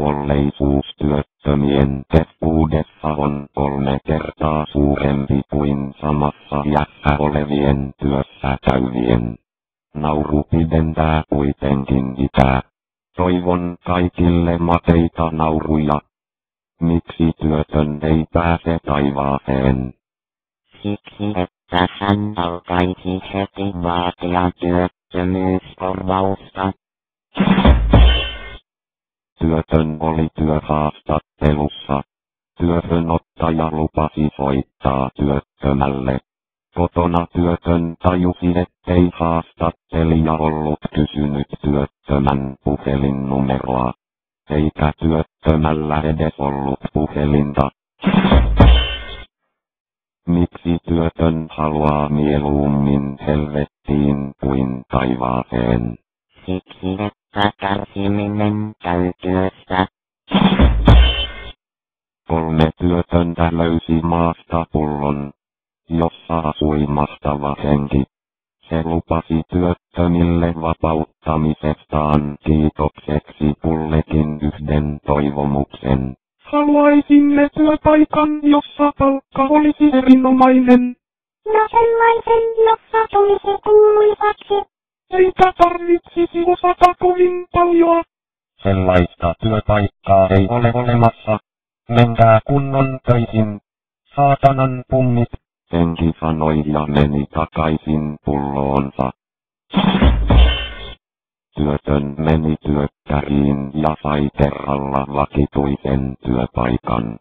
kuolleisuus työttömien keskuudessa on 3 kertaa suurempi kuin samassa iässä olevien työssä käyvien. Nauru pidentää kuitenkin ikää. Toivon kaikille makeita nauruja. Miksi työtön ei pääse taivaaseen? Siksi, että hän alkaisi heti vaatia työttömyyskorvausta. Työtön oli työhaastattelussa. Työhönottaja lupasi soittaa työttömälle. Kotona työtön tajusi, ettei haastattelija ollut kysynyt työttömän puhelinnumeroa. Eikä työttömällä edes ollut puhelinta. Miksi työtön haluaa mieluummin helvettiin kuin taivaaseen? Siksi, että kärsiminen käy työstä. 3 työtöntä löysi maasta pullon, jossa asui mahtava henki. Se lupasi työttömille vapauttamisestaan kiitokseksi kullekin yhden toivomuksen. Haluaisimme työpaikan, jossa palkka olisi erinomainen. Ja sellaisen, jossa tulisi kuuluisaksi. Eikä tarvitsisi osata kovin paljon. Sellaista työpaikkaa ei ole olemassa. Menkää kunnon töihin. Saatanan pummit, henki sanoi ja meni takaisin pulloonsa. Työtön meni työkkäriin ja sai kerralla vakituisen työpaikan.